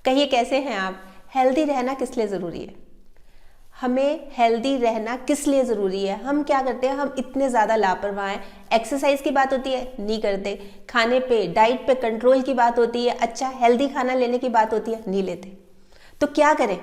कहिए कैसे हैं आप? हेल्दी रहना किस लिए ज़रूरी है? हमें हेल्दी रहना किस लिए ज़रूरी है? हम क्या करते हैं, हम इतने ज़्यादा लापरवाह हैं। एक्सरसाइज की बात होती है नहीं करते, खाने पे डाइट पे कंट्रोल की बात होती है, अच्छा हेल्दी खाना लेने की बात होती है नहीं लेते। तो क्या करें?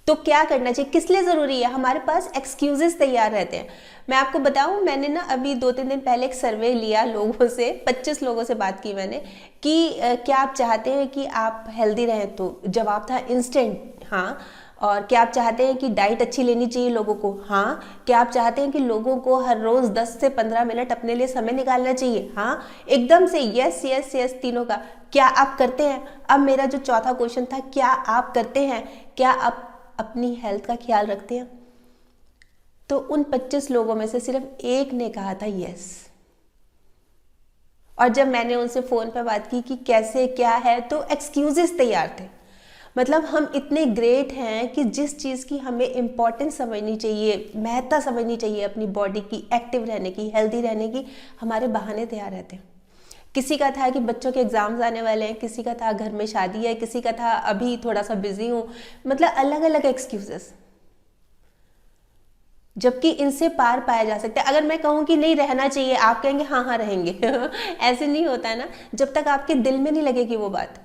तो क्या करना चाहिए? किस लिए ज़रूरी है? हमारे पास एक्सक्यूजेस तैयार रहते हैं। मैं आपको बताऊं, मैंने ना अभी 2-3 दिन पहले एक सर्वे लिया लोगों से, 25 लोगों से बात की मैंने कि क्या आप चाहते हैं कि आप हेल्दी रहें? तो जवाब था इंस्टेंट हाँ। और क्या आप चाहते हैं कि डाइट अच्छी लेनी चाहिए लोगों को? हाँ। क्या आप चाहते हैं कि लोगों को हर रोज़ 10 से 15 मिनट अपने लिए समय निकालना चाहिए? हाँ। एकदम से यस यस यस तीनों का। क्या आप करते हैं? अब मेरा जो चौथा क्वेश्चन था, क्या आप करते हैं? क्या आप अपनी हेल्थ का ख्याल रखते हैं? तो उन 25 लोगों में से सिर्फ एक ने कहा था यस। और जब मैंने उनसे फ़ोन पर बात की कि कैसे क्या है, तो एक्सक्यूजेस तैयार थे। मतलब हम इतने ग्रेट हैं कि जिस चीज़ की हमें इम्पोर्टेंस समझनी चाहिए, महत्ता समझनी चाहिए अपनी बॉडी की, एक्टिव रहने की, हेल्दी रहने की, हमारे बहाने तैयार रहते हैं। किसी का था कि बच्चों के एग्ज़ाम्स आने वाले हैं, किसी का था घर में शादी है, किसी का था अभी थोड़ा सा बिजी हूँ, मतलब अलग अलग एक्सक्यूजेस। जबकि इनसे पार पाया जा सकता है। अगर मैं कहूँ कि नहीं रहना चाहिए, आप कहेंगे हाँ हाँ रहेंगे ऐसे नहीं होता है ना, जब तक आपके दिल में नहीं लगेगी वो बात।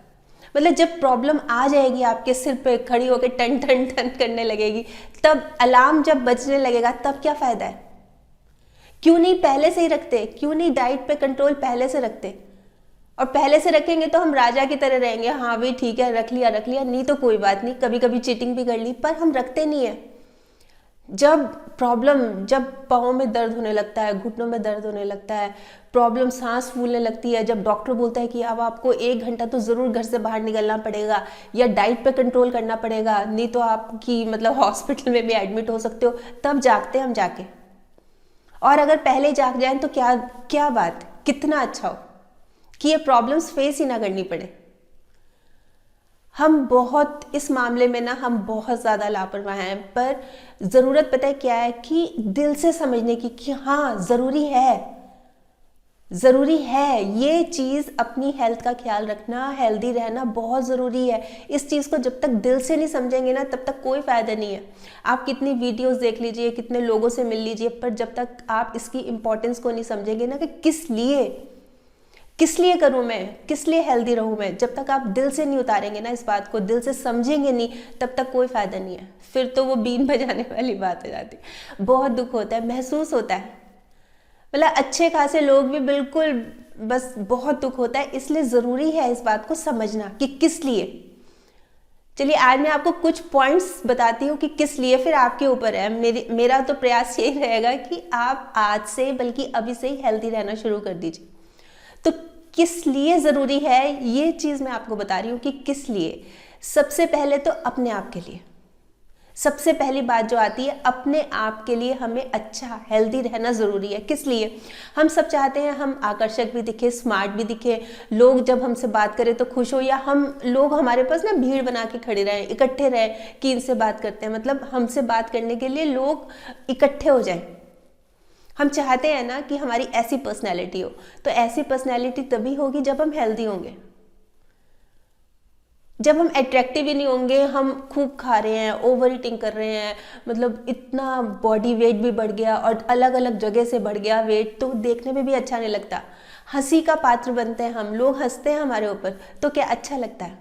मतलब जब प्रॉब्लम आ जाएगी आपके सिर पे खड़ी होकर टन टन टन करने लगेगी, तब अलार्म जब बजने लगेगा, तब क्या फ़ायदा है? क्यों नहीं पहले से ही रखते? क्यों नहीं डाइट पे कंट्रोल पहले से रखते? और पहले से रखेंगे तो हम राजा की तरह रहेंगे, हाँ भाई ठीक है रख लिया नहीं तो कोई बात नहीं, कभी कभी चीटिंग भी कर ली, पर हम रखते नहीं है। जब पाँव में दर्द होने लगता है, घुटनों में दर्द होने लगता है, प्रॉब्लम सांस फूलने लगती है, जब डॉक्टर बोलता है कि अब आपको 1 घंटा तो ज़रूर घर से बाहर निकलना पड़ेगा या डाइट पे कंट्रोल करना पड़ेगा, नहीं तो आपकी मतलब हॉस्पिटल में भी एडमिट हो सकते हो, तब जागते हैं हम जाके। और अगर पहले जाग जाएं तो क्या क्या बात, कितना अच्छा हो कि ये प्रॉब्लम्स फेस ही ना करनी पड़े। हम बहुत इस मामले में ना हम बहुत ज़्यादा लापरवाह हैं। पर ज़रूरत पता है क्या है, कि दिल से समझने की कि हाँ ज़रूरी है ये चीज़, अपनी हेल्थ का ख्याल रखना, हेल्दी रहना बहुत ज़रूरी है। इस चीज़ को जब तक दिल से नहीं समझेंगे ना, तब तक कोई फ़ायदा नहीं है। आप कितनी वीडियोस देख लीजिए, कितने लोगों से मिल लीजिए, पर जब तक आप इसकी इम्पोर्टेंस को नहीं समझेंगे ना कि किस लिए करूं मैं, किस लिए हेल्दी रहूं मैं, जब तक आप दिल से नहीं उतारेंगे ना इस बात को, दिल से समझेंगे नहीं, तब तक कोई फ़ायदा नहीं है। फिर तो वो बीन बजाने वाली बात हो जाती है। बहुत दुख होता है, महसूस होता है, मतलब अच्छे खासे लोग भी बिल्कुल, बस बहुत दुख होता है। इसलिए ज़रूरी है इस बात को समझना कि किस लिए। चलिए आज मैं आपको कुछ पॉइंट्स बताती हूँ कि किस लिए, फिर आपके ऊपर है। मेरा तो प्रयास यही रहेगा कि आप आज से, बल्कि अभी से ही हेल्दी रहना शुरू कर दीजिए। तो किस लिए ज़रूरी है ये चीज़ मैं आपको बता रही हूँ कि किस लिए। सबसे पहले तो अपने आप के लिए, सबसे पहली बात जो आती है, अपने आप के लिए हमें अच्छा हेल्दी रहना ज़रूरी है। किस लिए? हम सब चाहते हैं हम आकर्षक भी दिखे, स्मार्ट भी दिखे, लोग जब हमसे बात करें तो खुश हो, या हम लोग हमारे पास ना भीड़ बना के खड़े रहें, इकट्ठे रहें कि इनसे बात करते हैं, मतलब हमसे बात करने के लिए लोग इकट्ठे हो जाएं। हम चाहते हैं ना कि हमारी ऐसी पर्सनैलिटी हो। तो ऐसी पर्सनैलिटी तभी होगी जब हम हेल्दी होंगे। जब हम अट्रैक्टिव ही नहीं होंगे, हम खूब खा रहे हैं, ओवर ईटिंग कर रहे हैं, मतलब इतना बॉडी वेट भी बढ़ गया और अलग अलग जगह से बढ़ गया वेट, तो देखने में भी अच्छा नहीं लगता, हंसी का पात्र बनते हैं हम, लोग हंसते हैं हमारे ऊपर, तो क्या अच्छा लगता है?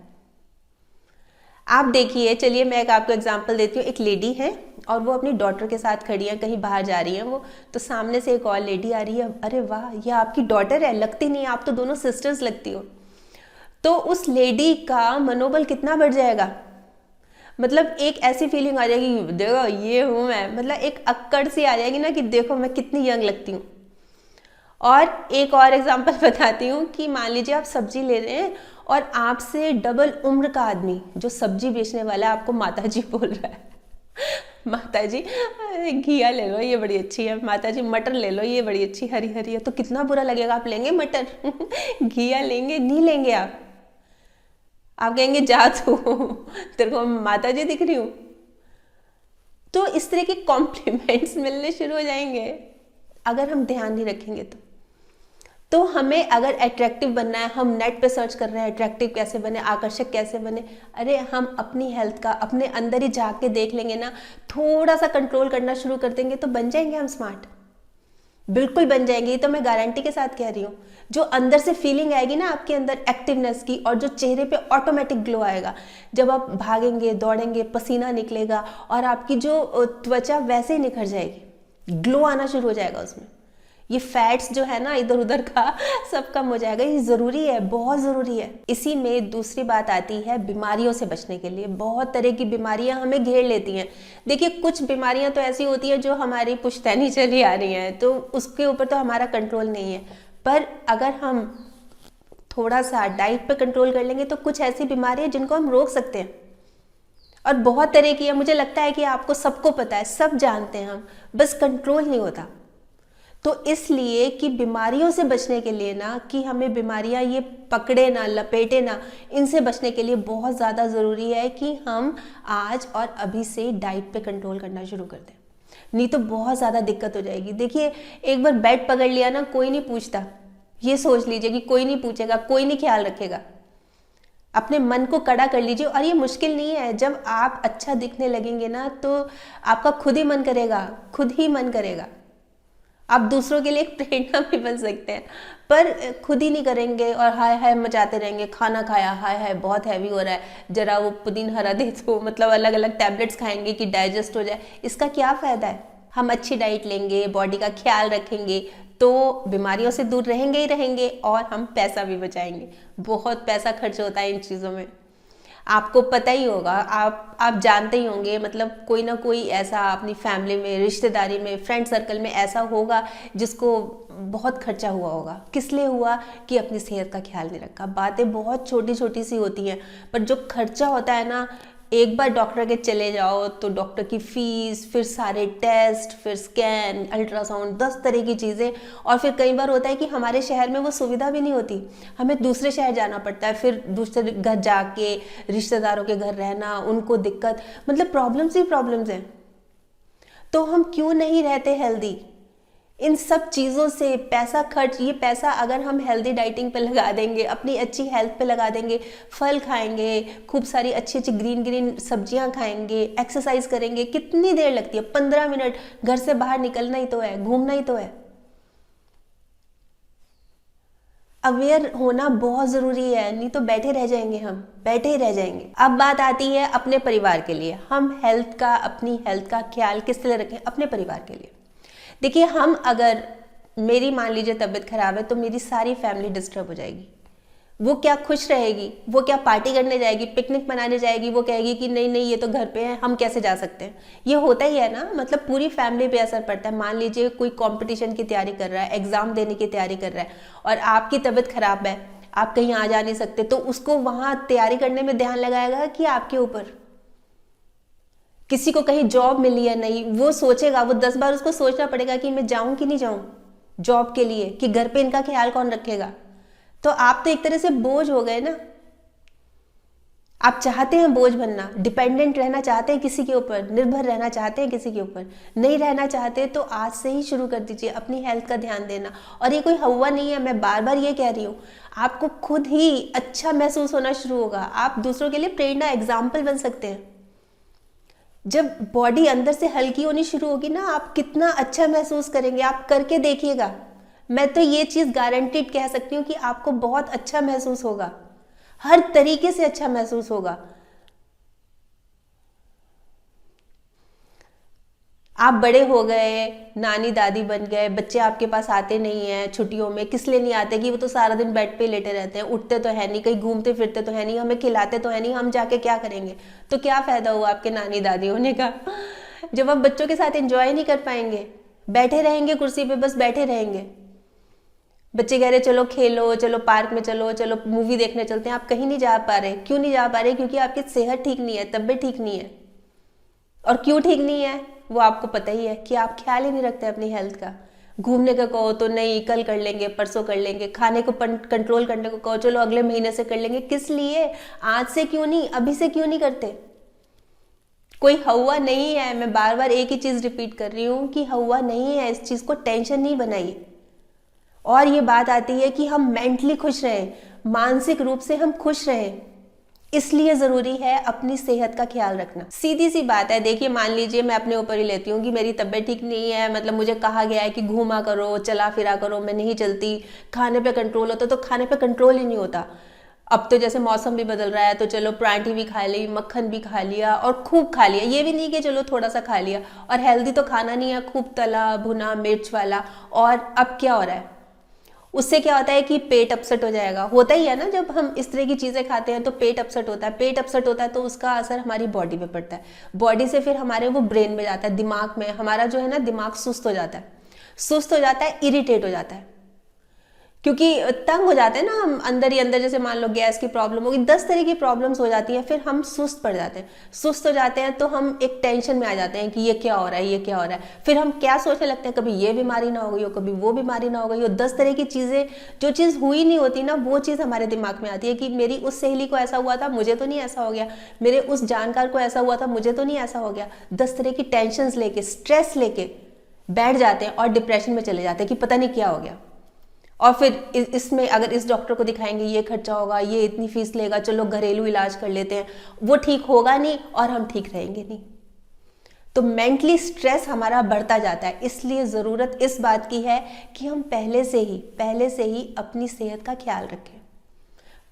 आप देखिए, चलिए मैं एक आपको एग्जांपल देती हूँ। एक लेडी है और वो अपनी डॉटर के साथ खड़ी है, कहीं बाहर जा रही है वो, तो सामने से एक और लेडी आ रही है, अरे वाह ये आपकी डॉटर है, लगती नहीं, आप तो दोनों सिस्टर्स लगती हो। तो उस लेडी का मनोबल कितना बढ़ जाएगा, मतलब एक ऐसी फीलिंग आ जाएगी, देखो ये हूँ मैं, मतलब एक अक्कड़ सी आ जाएगी ना कि देखो मैं कितनी यंग लगती हूँ। और एक और एग्जांपल बताती हूँ कि मान लीजिए आप सब्जी ले रहे हैं और आपसे डबल उम्र का आदमी जो सब्जी बेचने वाला है आपको माताजी बोल रहा है, माताजी घिया ले लो ये बड़ी अच्छी है, माताजी मटर ले लो ये बड़ी अच्छी हरी हरी है, तो कितना बुरा लगेगा। आप लेंगे मटर घिया लेंगे? नहीं लेंगे। आप कहेंगे जा तू, तेरे को माताजी दिख रही हूँ। तो इस तरह के कॉम्प्लीमेंट्स मिलने शुरू हो जाएंगे अगर हम ध्यान नहीं रखेंगे तो। तो हमें अगर अट्रैक्टिव बनना है, हम नेट पे सर्च कर रहे हैं अट्रैक्टिव कैसे बने, आकर्षक कैसे बने, अरे हम अपनी हेल्थ का अपने अंदर ही झांक के देख लेंगे ना, थोड़ा सा कंट्रोल करना शुरू कर देंगे तो बन जाएंगे हम स्मार्ट, बिल्कुल बन जाएंगे। ये तो मैं गारंटी के साथ कह रही हूँ। जो अंदर से फीलिंग आएगी ना आपके अंदर एक्टिवनेस की, और जो चेहरे पे ऑटोमेटिक ग्लो आएगा, जब आप भागेंगे दौड़ेंगे पसीना निकलेगा और आपकी जो त्वचा वैसे ही निखर जाएगी, ग्लो आना शुरू हो जाएगा उसमें। ये फैट्स जो है ना इधर उधर का सब कम हो जाएगा। ये ज़रूरी है, बहुत ज़रूरी है। इसी में दूसरी बात आती है बीमारियों से बचने के लिए। बहुत तरह की बीमारियां हमें घेर लेती हैं। देखिए कुछ बीमारियां तो ऐसी होती हैं जो हमारी पुश्तैनी चली आ रही हैं, तो उसके ऊपर तो हमारा कंट्रोल नहीं है, पर अगर हम थोड़ा सा डाइट पे कंट्रोल कर लेंगे तो कुछ ऐसी बीमारियां जिनको हम रोक सकते हैं। और बहुत तरह की है, मुझे लगता है कि आपको सबको पता है, सब जानते हैं हम, बस कंट्रोल नहीं होता। तो इसलिए कि बीमारियों से बचने के लिए ना, कि हमें बीमारियां ये पकड़े ना, लपेटे ना, इनसे बचने के लिए बहुत ज़्यादा ज़रूरी है कि हम आज और अभी से डाइट पे कंट्रोल करना शुरू कर दें, नहीं तो बहुत ज़्यादा दिक्कत हो जाएगी। देखिए एक बार बेड पकड़ लिया ना, कोई नहीं पूछता, ये सोच लीजिए कि कोई नहीं पूछेगा, कोई नहीं ख्याल रखेगा। अपने मन को कड़ा कर लीजिए, और ये मुश्किल नहीं है। जब आप अच्छा दिखने लगेंगे ना तो आपका खुद ही मन करेगा, खुद ही मन करेगा। आप दूसरों के लिए एक प्रेरणा भी बन सकते हैं, पर खुद ही नहीं करेंगे और हाय हाय मचाते रहेंगे। खाना खाया, हाय हाय बहुत हैवी हो रहा है, जरा वो पुदीन हरा दे दो, मतलब अलग अलग टैबलेट्स खाएंगे कि डाइजेस्ट हो जाए, इसका क्या फ़ायदा है। हम अच्छी डाइट लेंगे, बॉडी का ख्याल रखेंगे, तो बीमारियों से दूर रहेंगे ही रहेंगे, और हम पैसा भी बचाएंगे। बहुत पैसा खर्च होता है इन चीज़ों में, आपको पता ही होगा, आप जानते ही होंगे। मतलब कोई ना कोई ऐसा अपनी फैमिली में, रिश्तेदारी में, फ्रेंड सर्कल में ऐसा होगा जिसको बहुत खर्चा हुआ होगा। किस लिए हुआ? कि अपनी सेहत का ख्याल नहीं रखा। बातें बहुत छोटी छोटी सी होती हैं, पर जो खर्चा होता है ना, एक बार डॉक्टर के चले जाओ तो डॉक्टर की फीस, फिर सारे टेस्ट, फिर स्कैन, अल्ट्रासाउंड, 10 तरह की चीज़ें। और फिर कई बार होता है कि हमारे शहर में वो सुविधा भी नहीं होती, हमें दूसरे शहर जाना पड़ता है, फिर दूसरे घर जाके रिश्तेदारों के घर रहना, उनको दिक्कत, मतलब प्रॉब्लम्स ही प्रॉब्लम्स हैं। तो हम क्यों नहीं रहते हेल्दी? इन सब चीज़ों से पैसा खर्च, ये पैसा अगर हम हेल्दी डाइटिंग पे लगा देंगे, अपनी अच्छी हेल्थ पे लगा देंगे, फल खाएंगे, खूब सारी अच्छी अच्छी ग्रीन ग्रीन सब्जियां खाएंगे, एक्सरसाइज करेंगे। कितनी देर लगती है? 15 मिनट। घर से बाहर निकलना ही तो है, घूमना ही तो है। अवेयर होना बहुत ज़रूरी है, नहीं तो बैठे रह जाएंगे, हम बैठे ही रह जाएंगे। अब बात आती है अपने परिवार के लिए। हम हेल्थ का, अपनी हेल्थ का ख्याल किस तरह रखें अपने परिवार के लिए? देखिए हम, अगर मेरी मान लीजिए तबीयत खराब है तो मेरी सारी फैमिली डिस्टर्ब हो जाएगी। वो क्या खुश रहेगी? वो क्या पार्टी करने जाएगी, पिकनिक मनाने जाएगी? वो कहेगी कि नहीं नहीं ये तो घर पे है, हम कैसे जा सकते हैं? ये होता ही है ना, मतलब पूरी फैमिली पे असर पड़ता है। मान लीजिए कोई कंपटीशन की तैयारी कर रहा है, एग्जाम देने की तैयारी कर रहा है, और आपकी तबीयत खराब है, आप कहीं आ जा नहीं सकते, तो उसको वहाँ तैयारी करने में ध्यान लगाएगा कि आपके ऊपर? किसी को कहीं जॉब मिली है नहीं, वो सोचेगा, वो 10 बार उसको सोचना पड़ेगा कि मैं जाऊं कि नहीं जाऊं जॉब के लिए, कि घर पे इनका ख्याल कौन रखेगा। तो आप तो एक तरह से बोझ हो गए ना। आप चाहते हैं बोझ बनना, डिपेंडेंट रहना चाहते हैं किसी के ऊपर, निर्भर रहना चाहते हैं किसी के ऊपर, नहीं रहना चाहते, तो आज से ही शुरू कर दीजिए अपनी हेल्थ का ध्यान देना। और ये कोई हवा नहीं है, मैं बार बार ये कह रही हूँ, आपको खुद ही अच्छा महसूस होना शुरू होगा। आप दूसरों के लिए प्रेरणा, एग्जाम्पल बन सकते हैं। जब बॉडी अंदर से हल्की होनी शुरू होगी ना, आप कितना अच्छा महसूस करेंगे, आप करके देखिएगा। मैं तो ये चीज़ गारंटीड कह सकती हूँ कि आपको बहुत अच्छा महसूस होगा, हर तरीके से अच्छा महसूस होगा। आप बड़े हो गए, नानी दादी बन गए, बच्चे आपके पास आते नहीं हैं छुट्टियों में। किस लिए नहीं आते? कि वो तो सारा दिन बेड पे लेटे रहते हैं, उठते तो है नहीं, कहीं घूमते फिरते तो है नहीं, हमें खिलाते तो है नहीं, हम जाके क्या करेंगे? तो क्या फ़ायदा हुआ आपके नानी दादी होने का, जब आप बच्चों के साथ एंजॉय नहीं कर पाएंगे, बैठे रहेंगे कुर्सी पे, बस बैठे रहेंगे। बच्चे कह रहे चलो खेलो, चलो पार्क में चलो, चलो मूवी देखने चलते हैं, आप कहीं नहीं जा पा रहे। क्यों नहीं जा पा रहे? क्योंकि आपकी सेहत ठीक नहीं है, तबीयत ठीक नहीं है। और क्यों ठीक नहीं है वो आपको पता ही है, कि आप ख्याल ही नहीं रखते अपनी हेल्थ का। घूमने का कहो तो नहीं, कल कर लेंगे, परसों कर लेंगे। खाने को कंट्रोल करने को कहो, चलो अगले महीने से कर लेंगे। किस लिए? आज से क्यों नहीं, अभी से क्यों नहीं करते? कोई हवा नहीं है, मैं बार बार एक ही चीज रिपीट कर रही हूँ कि हवा नहीं है, इस चीज को टेंशन नहीं बनाइए। और ये बात आती है कि हम मेंटली खुश रहें, मानसिक रूप से हम खुश रहें, इसलिए ज़रूरी है अपनी सेहत का ख्याल रखना। सीधी सी बात है, देखिए मान लीजिए मैं अपने ऊपर ही लेती हूँ कि मेरी तबीयत ठीक नहीं है, मतलब मुझे कहा गया है कि घूमा करो, चला फिरा करो, मैं नहीं चलती, खाने पे कंट्रोल होता, तो खाने पे कंट्रोल ही नहीं होता। अब तो जैसे मौसम भी बदल रहा है तो चलो परांठी भी खा ली, मक्खन भी खा लिया और खूब खा लिया, ये भी नहीं कि चलो थोड़ा सा खा लिया, और हेल्दी तो खाना नहीं है, खूब तला भुना मिर्च वाला। और अब क्या हो रहा है, उससे क्या होता है कि पेट अपसेट हो जाएगा, होता ही है ना, जब हम इस तरह की चीज़ें खाते हैं तो पेट अपसेट होता है। पेट अपसेट होता है तो उसका असर हमारी बॉडी पे पड़ता है, बॉडी से फिर हमारे वो ब्रेन में जाता है, दिमाग में, हमारा जो है ना दिमाग सुस्त हो जाता है, सुस्त हो जाता है, इरिटेट हो जाता है, क्योंकि तंग हो जाते हैं ना हम अंदर ही अंदर। जैसे मान लो गैस की प्रॉब्लम होगी, 10 तरह की प्रॉब्लम्स हो जाती है, फिर हम सुस्त पड़ जाते हैं। सुस्त हो जाते हैं तो हम एक टेंशन में आ जाते हैं कि ये क्या हो रहा है, ये क्या हो रहा है। फिर हम क्या सोचने लगते हैं, कभी ये बीमारी ना हो गई हो, कभी वो बीमारी ना हो गई हो। 10 तरह की चीज़ें, जो चीज़ हुई नहीं होती ना, वो चीज़ हमारे दिमाग में आती है कि मेरी उस सहेली को ऐसा हुआ था, मुझे तो नहीं ऐसा हो गया, मेरे उस जानकार को ऐसा हुआ था, मुझे तो नहीं ऐसा हो गया। 10 तरह की टेंशन लेके, स्ट्रेस लेके बैठ जाते हैं और डिप्रेशन में चले जाते हैं कि पता नहीं क्या हो गया। और फिर इसमें अगर इस डॉक्टर को दिखाएंगे ये खर्चा होगा, ये इतनी फीस लेगा, चलो घरेलू इलाज कर लेते हैं, वो ठीक होगा नहीं और हम ठीक रहेंगे नहीं। तो मेंटली स्ट्रेस हमारा बढ़ता जाता है। इसलिए ज़रूरत इस बात की है कि हम पहले से ही अपनी सेहत का ख्याल रखें,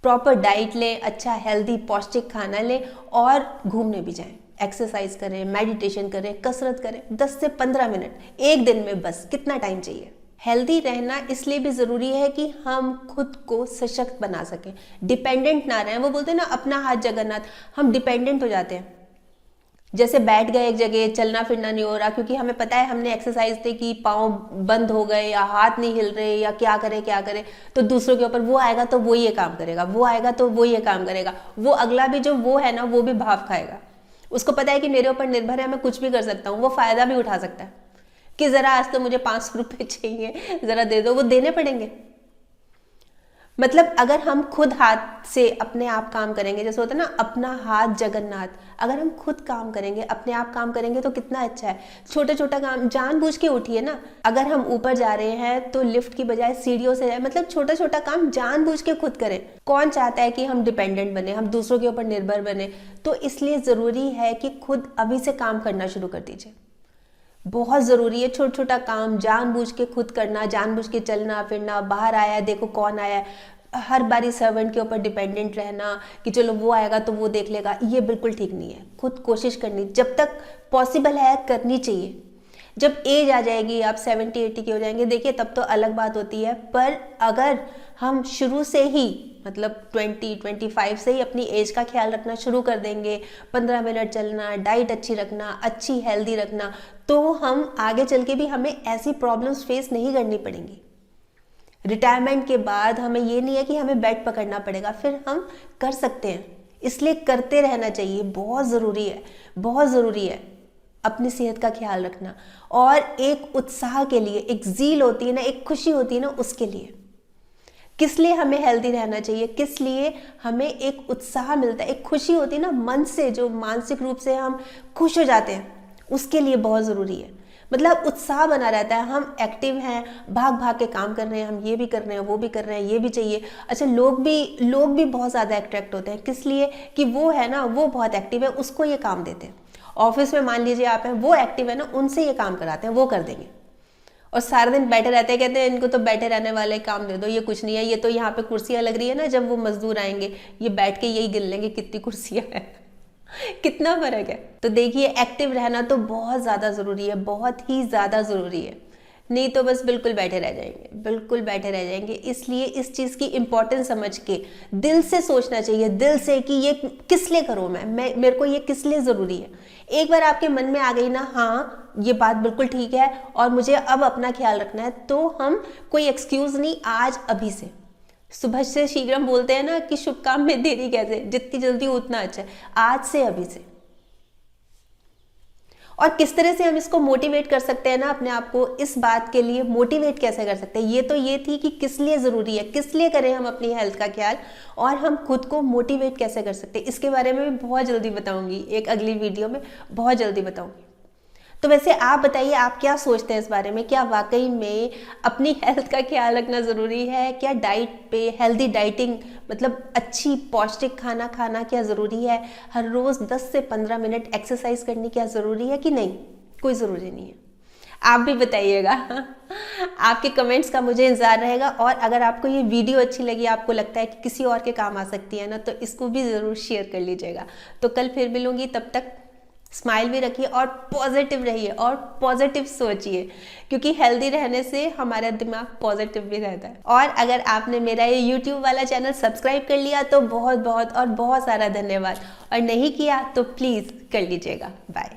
प्रॉपर डाइट लें, अच्छा हेल्दी पौष्टिक खाना लें और घूमने भी जाएं, एक्सरसाइज करें, मेडिटेशन करें, कसरत करें, 10 से 15 मिनट एक दिन में, बस कितना टाइम चाहिए। हेल्दी रहना इसलिए भी ज़रूरी है कि हम खुद को सशक्त बना सकें, डिपेंडेंट ना रहें। वो बोलते हैं ना अपना हाथ जगन्नाथ, हम डिपेंडेंट हो जाते हैं। जैसे बैठ गए एक जगह, चलना फिरना नहीं हो रहा, क्योंकि हमें पता है हमने एक्सरसाइज थी कि पाँव बंद हो गए या हाथ नहीं हिल रहे या क्या करे, तो दूसरों के ऊपर वो आएगा तो वो ये काम करेगा, वो आएगा तो वो ये काम करेगा, वो अगला भी जो वो है ना वो भी भाव खाएगा। उसको पता है कि मेरे ऊपर निर्भर है, मैं कुछ भी कर सकता हूँ, वो फायदा भी उठा सकता है कि जरा आज तो मुझे 500 रुपये चाहिए, जरा दे दो, वो देने पड़ेंगे। मतलब अगर हम खुद हाथ से अपने आप काम करेंगे, जैसे होता है ना अपना हाथ जगन्नाथ, अगर हम खुद काम करेंगे, अपने आप काम करेंगे तो कितना अच्छा है। छोटा छोटा काम जानबूझ के उठिए ना, अगर हम ऊपर जा रहे हैं तो लिफ्ट की बजाय सीढ़ियों से जाए, मतलब छोटा छोटा काम जानबूझ के खुद करें। कौन चाहता है कि हम डिपेंडेंट बने, हम दूसरों के ऊपर निर्भर बने। तो इसलिए ज़रूरी है कि खुद अभी से काम करना शुरू कर दीजिए, बहुत ज़रूरी है। छोटा छोटा काम जानबूझ के खुद करना, जानबूझ के चलना फिरना, बाहर आया देखो कौन आया है, हर बारी सर्वेंट के ऊपर डिपेंडेंट रहना कि चलो वो आएगा तो वो देख लेगा, ये बिल्कुल ठीक नहीं है। खुद कोशिश करनी, जब तक पॉसिबल है करनी चाहिए। जब एज आ जाएगी, आप 70-80 के हो जाएंगे, देखिए तब तो अलग बात होती है, पर अगर हम शुरू से ही मतलब 20-25 से ही अपनी एज का ख्याल रखना शुरू कर देंगे, 15 मिनट चलना, डाइट अच्छी रखना, अच्छी हेल्दी रखना, तो हम आगे चल के भी हमें ऐसी प्रॉब्लम्स फेस नहीं करनी पड़ेंगी। रिटायरमेंट के बाद हमें ये नहीं है कि हमें बेड पकड़ना पड़ेगा, फिर हम कर सकते हैं। इसलिए करते रहना चाहिए, बहुत ज़रूरी है, बहुत ज़रूरी है अपनी सेहत का ख्याल रखना। और एक उत्साह के लिए, एक ज़ील होती है ना, एक खुशी होती है ना, उसके लिए। किस लिए हमें हेल्दी रहना चाहिए, किस लिए हमें एक उत्साह मिलता है, एक खुशी होती है ना मन से, जो मानसिक रूप से हम खुश हो जाते हैं, उसके लिए बहुत ज़रूरी है। मतलब उत्साह बना रहता है, हम एक्टिव हैं, भाग भाग के काम कर रहे हैं, हम ये भी कर रहे हैं, वो भी कर रहे हैं, ये भी चाहिए। अच्छा, लोग भी बहुत ज़्यादा अट्रैक्ट होते हैं, किस लिए कि वो है ना, वो बहुत एक्टिव है, उसको ये काम देते हैं। ऑफिस में मान लीजिए आप हैं, वो एक्टिव है ना, उनसे ये काम कराते हैं, वो कर देंगे। और सारा दिन बैठे रहते हैं, कहते हैं इनको तो बैठे रहने वाले काम दे दो, ये कुछ नहीं है, ये तो यहाँ पे कुर्सियाँ लग रही है ना, जब वो मजदूर आएंगे ये बैठ के यही गिन लेंगे कितनी कुर्सियाँ हैं। कितना फर्क है। तो देखिए एक्टिव रहना तो बहुत ज़्यादा ज़रूरी है, बहुत ही ज़्यादा ज़रूरी है, नहीं तो बस बिल्कुल बैठे रह जाएंगे, बिल्कुल बैठे रह जाएंगे। इसलिए इस चीज़ की इम्पोर्टेंस समझ के दिल से सोचना चाहिए, दिल से कि ये किस लिए करूँ मैं मेरे को ये किस लिए ज़रूरी है। एक बार आपके मन में आ गई ना, हाँ ये बात बिल्कुल ठीक है और मुझे अब अपना ख्याल रखना है, तो हम कोई एक्सक्यूज़ नहीं, आज अभी से, सुबह से शीघ्रम बोलते हैं ना कि शुभ काम में देरी कैसे, जितनी जल्दी उतना अच्छा है, आज से अभी से। और किस तरह से हम इसको मोटिवेट कर सकते हैं ना, अपने आप को इस बात के लिए मोटिवेट कैसे कर सकते हैं। ये तो ये थी कि किस लिए ज़रूरी है, किस लिए करें हम अपनी हेल्थ का ख्याल, और हम खुद को मोटिवेट कैसे कर सकते हैं, इसके बारे में भी बहुत जल्दी बताऊंगी, एक अगली वीडियो में बहुत जल्दी बताऊंगी। तो वैसे आप बताइए, आप क्या सोचते हैं इस बारे में? क्या वाकई में अपनी हेल्थ का ख्याल रखना ज़रूरी है? क्या डाइट पे हेल्दी डाइटिंग मतलब अच्छी पौष्टिक खाना खाना क्या ज़रूरी है? हर रोज़ 10 से 15 मिनट एक्सरसाइज करनी क्या ज़रूरी है कि नहीं? कोई ज़रूरी नहीं है। आप भी बताइएगा। आपके कमेंट्स का मुझे इंतज़ार रहेगा। और अगर आपको ये वीडियो अच्छी लगी, आपको लगता है कि किसी और के काम आ सकती है ना, तो इसको भी ज़रूर शेयर कर लीजिएगा। तो कल फिर मिलूंगी, तब तक स्माइल भी रखिए और पॉजिटिव रहिए और पॉजिटिव सोचिए, क्योंकि हेल्दी रहने से हमारा दिमाग पॉजिटिव भी रहता है। और अगर आपने मेरा ये यूट्यूब वाला चैनल सब्सक्राइब कर लिया तो बहुत बहुत और बहुत सारा धन्यवाद, और नहीं किया तो प्लीज़ कर लीजिएगा। बाय।